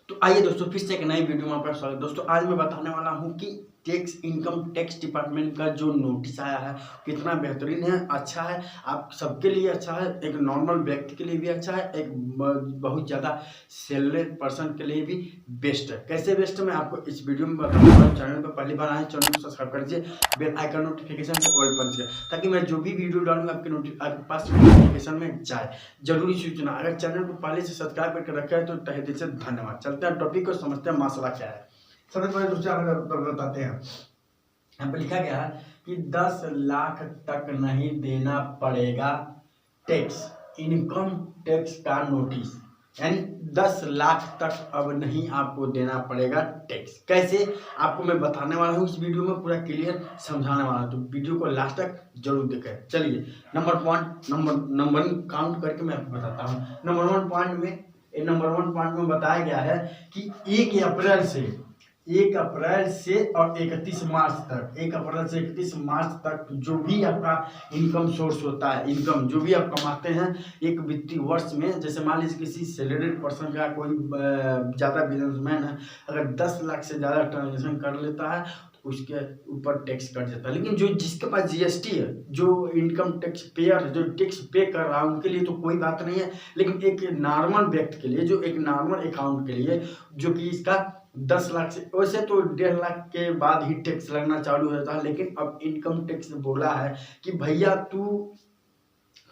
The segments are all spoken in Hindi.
तो आइए दोस्तों फिर से एक नई वीडियो में आपका स्वागत। दोस्तों आज मैं बताने वाला हूं कि इनकम टैक्स डिपार्टमेंट का जो नोटिस आया है कितना बेहतरीन है, अच्छा है, आप सबके लिए अच्छा है, एक नॉर्मल व्यक्ति के लिए भी अच्छा है, एक बहुत ज़्यादा सैलरीड पर्सन के लिए भी बेस्ट है। कैसे बेस्ट है मैं आपको इस वीडियो में बताऊंगा। चैनल पर पहली बार आए चैनल को सब्सक्राइब कर दीजिए, बेल आइकन नोटिफिकेशन को ऑल पर दीजिए ताकि मैं जो भी वीडियो डालूंगा आपके पास नोटिफिकेशन में जाए, जरूरी सूचना। अगर चैनल को पहले से सब्सक्राइब करके रखा है तो तहे दिल से धन्यवाद। चलते हैं टॉपिक को समझते हैं मसला क्या है। सबसे पहले दूसरा बताते हैं। यहाँ पे लिखा गया है कि 10 लाख तक नहीं देना पड़ेगा टैक्स, इनकम टैक्स का नोटिस, यानी 10 लाख तक अब नहीं आपको देना पड़ेगा टैक्स। कैसे आपको मैं बताने वाला हूँ इस वीडियो में, पूरा क्लियर समझाने वाला हूँ, तो वीडियो को लास्ट तक जरूर देखें। चलिए नंबर काउंट करके मैं आपको बताता हूँ। नंबर वन पॉइंट में बताया गया है कि 1 अप्रैल से और 31 मार्च तक, 1 अप्रैल से 31 मार्च तक जो भी आपका इनकम सोर्स होता है, इनकम जो भी आप कमाते हैं एक वित्तीय वर्ष में, जैसे मान लीजिए किसी सैलरीड पर्सन का कोई ज़्यादा बिजनेसमैन है, अगर 10 लाख से ज़्यादा ट्रांजेक्शन कर लेता है तो उसके ऊपर टैक्स कट जाता है। लेकिन जो जिसके पास जीएसटी है, जो इनकम टैक्स पेयर है, जो टैक्स पे कर रहा है, उनके लिए तो कोई बात नहीं है। लेकिन एक नॉर्मल व्यक्ति के लिए, जो एक नॉर्मल अकाउंट के लिए, जो कि इसका 10 लाख से, वैसे तो 1.5 लाख के बाद ही टैक्स लगना चालू होता है, लेकिन अब इनकम टैक्स बोला है कि भैया तू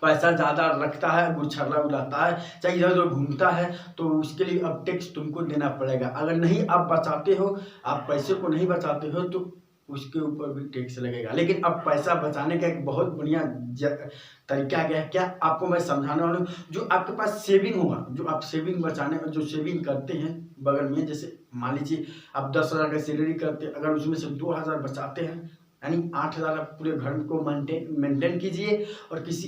पैसा ज़्यादा रखता है, गुच्छर्रा उड़ाता है, चाहे इधर उधर घूमता है, तो उसके लिए अब टैक्स तुमको देना पड़ेगा। अगर नहीं आप बचाते हो, आप पैसे को नहीं बचाते हो तो उसके ऊपर भी टैक्स लगेगा। लेकिन अब पैसा बचाने का एक बहुत बढ़िया तरीका क्या है, क्या आपको मैं समझाने वाला हूँ। जो आपके पास सेविंग होगा, जो आप सेविंग बचाने जो सेविंग करते हैं बगल में, जैसे मान लीजिए आप 10,000 का सैलरी करते हैं, अगर उसमें से 2,000 बचाते हैं, यानी 8,000 आप पूरे घर को मेंटेन कीजिए, और किसी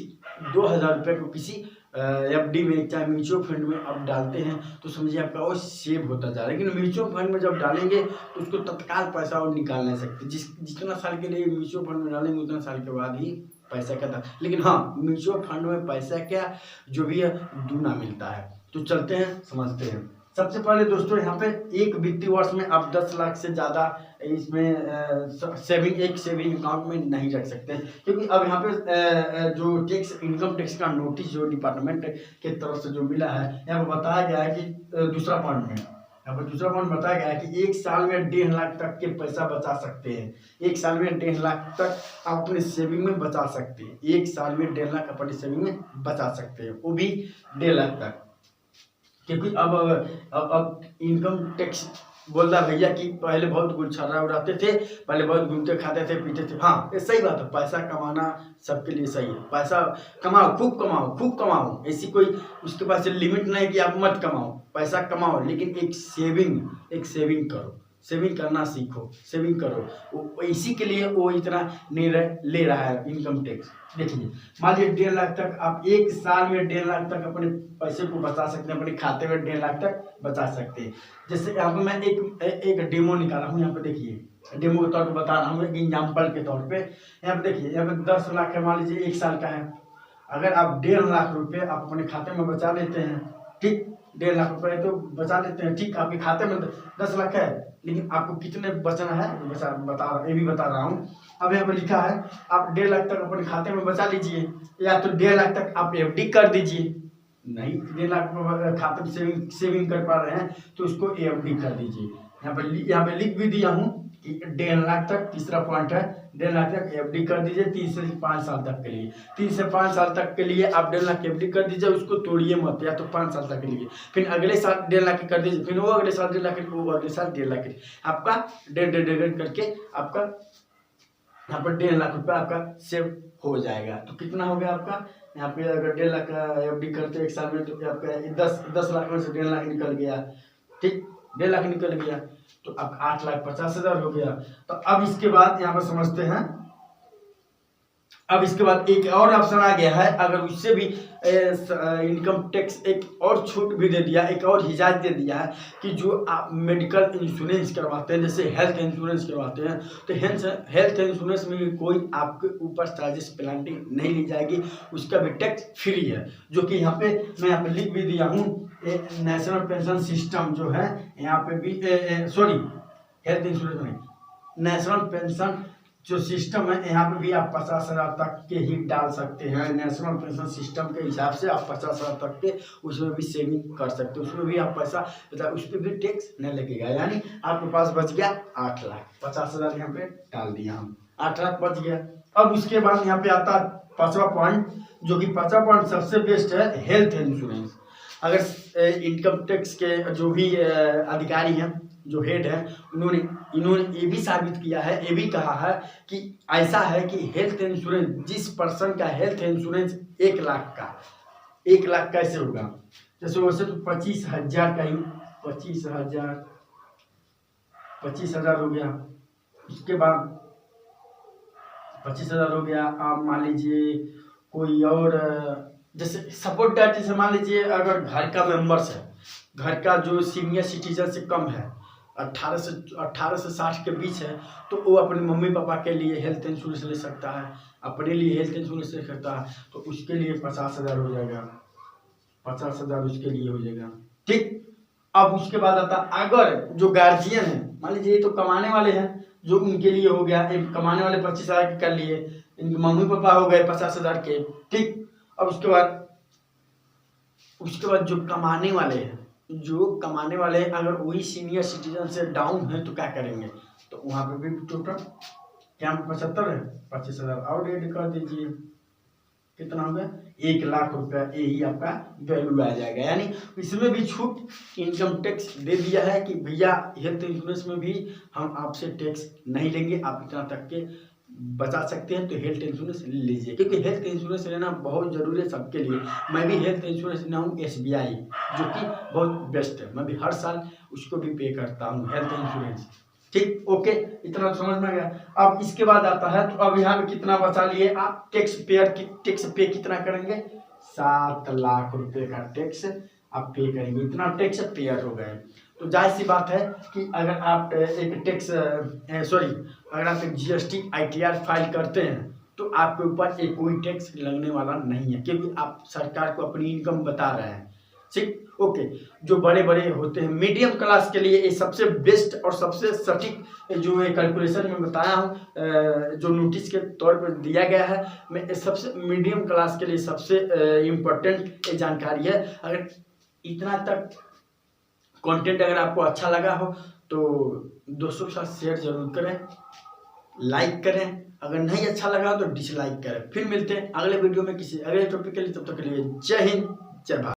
2,000 रुपये को किसी एफडी में, चाहे म्यूचुअल फंड में आप डालते हैं, तो समझिए आपका वो सेव होता जा रहा है। लेकिन म्यूचुअल फंड में जब डालेंगे तो उसको तत्काल पैसा और निकाल नहीं सकते। जितना साल के लिए म्यूचुअल फंड में डालेंगे उतना साल के बाद ही पैसा का था। लेकिन हाँ, म्यूचुअल फंड में पैसा क्या जो भी है दूना मिलता है। तो चलते हैं समझते हैं। सबसे पहले दोस्तों यहाँ पे एक वित्तीय वर्ष में आप 10 लाख से ज़्यादा इसमें सेविंग अकाउंट में नहीं रख सकते, क्योंकि अब यहाँ पे जो इनकम टैक्स का नोटिस जो डिपार्टमेंट के तरफ से जो मिला है, यहाँ पर बताया गया है कि दूसरा पॉइंट बताया गया है कि 1 साल में 1.5 लाख तक के पैसा बचा सकते हैं। 1 साल में 1.5 लाख तक आप अपने सेविंग में बचा सकते हैं। 1 साल में 1.5 लाख अपनी सेविंग में बचा सकते हैं, वो भी 1.5 लाख तक। क्योंकि अब इनकम टैक्स बोल रहा भैया कि पहले बहुत गुच्छर्रा उड़ाते थे, पहले बहुत घूमते खाते थे पीते थे। हाँ, ये सही बात है, पैसा कमाना सबके लिए सही है। पैसा कमाओ, खूब कमाओ, ऐसी कोई उसके पास लिमिट नहीं कि आप मत कमाओ, पैसा कमाओ, लेकिन एक सेविंग करो, सेविंग करना सीखो, सेविंग करो। इसी के लिए वो इतना निर्णय ले रहा है इनकम टैक्स। देखिए मान लीजिए 1.5 लाख तक आप 1 साल में 1.5 लाख तक अपने पैसे को बचा सकते हैं, अपने खाते में 1.5 लाख तक बचा सकते हैं। जैसे यहाँ पे मैं एक डेमो निकाला हूँ, यहाँ पे देखिए, डेमो के तौर पे बता रहा हूँ, एक एग्जाम्पल के तौर पे। यहाँ पे देखिए, यहाँ पे 10 लाख है, मान लीजिए 1 साल का है। अगर आप 1.5 लाख रुपये आप अपने खाते में बचा लेते हैं, ठीक, 1.5 लाख रुपये तो बचा लेते हैं, ठीक, आपके खाते में 10 लाख है, लेकिन आपको कितने बचना है ये भी बता रहा हूँ। अब यहाँ पे लिखा है आप 1.5 लाख तक अपने खाते में बचा लीजिए, या तो 1.5 लाख तक आप एफडी कर दीजिए। नहीं 1.5 लाख खाते में सेविंग कर पा रहे हैं तो उसको एफडी कर दीजिए। यहाँ पे लिख भी दिया हूँ कि 1.5 लाख तक, तीसरा पॉइंट है, 1.5 लाख तक एफडी कर दीजिए 3 से 5 साल तक के लिए। 3 से 5 साल तक के लिए आप 1.5 लाख एफडी कर दीजिए, उसको तोड़िए मत, या तो 5 साल तक के लिए। फिर अगले साल 1.5 लाख कर दीजिए, फिर वो अगले साल 1.5 लाख, वो अगले साल 1.5 लाख, आपका 1.5 करके आपका यहाँ पर 1.5 लाख रुपया आपका सेव हो जाएगा। तो कितना हो गया आपका यहाँ पे, अगर 1.5 लाख का एफडी करते 1 साल में, तो आपका 10 लाख में से 1.5 लाख निकल गया, ठीक, 1.5 लाख निकल गया, तो अब 8,50,000 हो गया। तो अब इसके बाद यहाँ पर समझते हैं, अब इसके बाद एक और ऑप्शन आ गया है, अगर उससे भी इनकम टैक्स एक और छूट भी दे दिया, एक और हिजात दे दिया है कि जो आप मेडिकल इंश्योरेंस करवाते हैं, जैसे हेल्थ इंश्योरेंस करवाते हैं, तो हेल्थ इंश्योरेंस में कोई आपके ऊपर चार्जेस पेनल्टी नहीं ली जाएगी, उसका भी टैक्स फ्री है। जो कि यहाँ पे मैं यहाँ पे लिख भी दिया हूँ, नेशनल पेंशन सिस्टम जो है यहाँ पे भी सॉरी हेल्थ इंश्योरेंस नहीं, नेशनल पेंशन जो सिस्टम है यहाँ पे भी आप 50,000 तक के ही डाल सकते हैं। नेशनल पेंशन सिस्टम के हिसाब से आप 50,000 तक के उसमें भी सेविंग कर सकते हो, उसमें भी आप पैसा मतलब उस पर भी टैक्स नहीं लगेगा। यानी आपके पास बच गया 8 लाख, 50,000 यहाँ पे डाल दिया हम, 8 लाख बच गया। अब उसके बाद यहाँ पे आता है 5वां पॉइंट, जो कि 5वां पॉइंट सबसे बेस्ट है हेल्थ इंश्योरेंस। अगर इनकम टैक्स के जो भी अधिकारी हैं, जो हेड है, इन्होंने ये भी साबित किया है, ये भी कहा है कि ऐसा है कि हेल्थ इंश्योरेंस, जिस पर्सन का हेल्थ इंश्योरेंस 1 लाख का, 1 लाख कैसे होगा, जैसे वैसे तो 25,000 का ही, 25,000 हो गया। उसके बाद 25,000 हो गया। आप मान लीजिए कोई और जैसे सपोर्ट डेट, जैसे मान लीजिए अगर घर का मेंबर्स है, घर का जो सीनियर सिटीजन से कम है, 18 से 60 के बीच है, तो वो अपने मम्मी पापा के लिए हेल्थ इंश्योरेंस ले सकता है, अपने लिए हेल्थ इंश्योरेंस ले सकता है, तो उसके लिए 50,000 हो जाएगा, 50,000 उसके लिए हो जाएगा। ठीक। अब उसके बाद आता अगर जो गार्जियन है, मान लीजिए ये तो कमाने वाले हैं, जो उनके लिए हो गया, एक कमाने वाले 25,000 के कर लिए, इनके मम्मी पापा हो गए 50,000 के। ठीक। अब उसके बाद जो कमाने वाले हैं, अगर वही सीनियर सिटीजन से डाउन है तो क्या करेंगे, तो वहां पे भी टोटल क्या 75 है, 25,000 और ऐड कर दीजिए, कितना हो गया 1 लाख रुपया, यही आपका वैल्यू आ जाएगा। यानी इसमें भी छूट इनकम टैक्स दे दिया है कि भैया हेल्थ इंश्योरेंस में भी हम आपसे टैक्स नहीं लेंगे, आप इतना तक के बचा सकते हैं, तो हेल्थ इंश्योरेंस ले लीजिए, क्योंकि हेल्थ इंश्योरेंस लेना बहुत जरूरी है सबके लिए। मैं भी हेल्थ इंश्योरेंस लेना हूँ SBI, जो कि बहुत बेस्ट है, मैं भी हर साल उसको भी पे करता हूँ हेल्थ इंश्योरेंस। ठीक, ओके, इतना समझ में गया। अब इसके बाद आता है, तो अब यहाँ पे कितना बचा लिए आप, टैक्स पे कितना करेंगे, 7 लाख रुपए का टैक्स आप पे करेंगे, इतना टैक्स पेयर हो गए। तो जाहिर सी बात है कि अगर आप अगर आप एक GST ITR फाइल करते हैं, तो आपके ऊपर एक कोई टैक्स लगने वाला नहीं है, क्योंकि आप सरकार को अपनी इनकम बता रहे हैं। ठीक, ओके। जो बड़े बड़े होते हैं, मीडियम क्लास के लिए ये सबसे बेस्ट और सबसे सटीक जो कैलकुलेशन में बताया हूँ, जो नोटिस के तौर पर दिया गया है, मैं सबसे मीडियम क्लास के लिए सबसे इम्पोर्टेंट जानकारी है। अगर इतना तक कंटेंट अगर आपको अच्छा लगा हो तो दोस्तों के साथ शेयर जरूर करें, लाइक करें, अगर नहीं अच्छा लगा तो डिसलाइक करें। फिर मिलते हैं अगले वीडियो में किसी अगले टॉपिक के लिए, तब तक के लिए जय हिंद, जय भारत।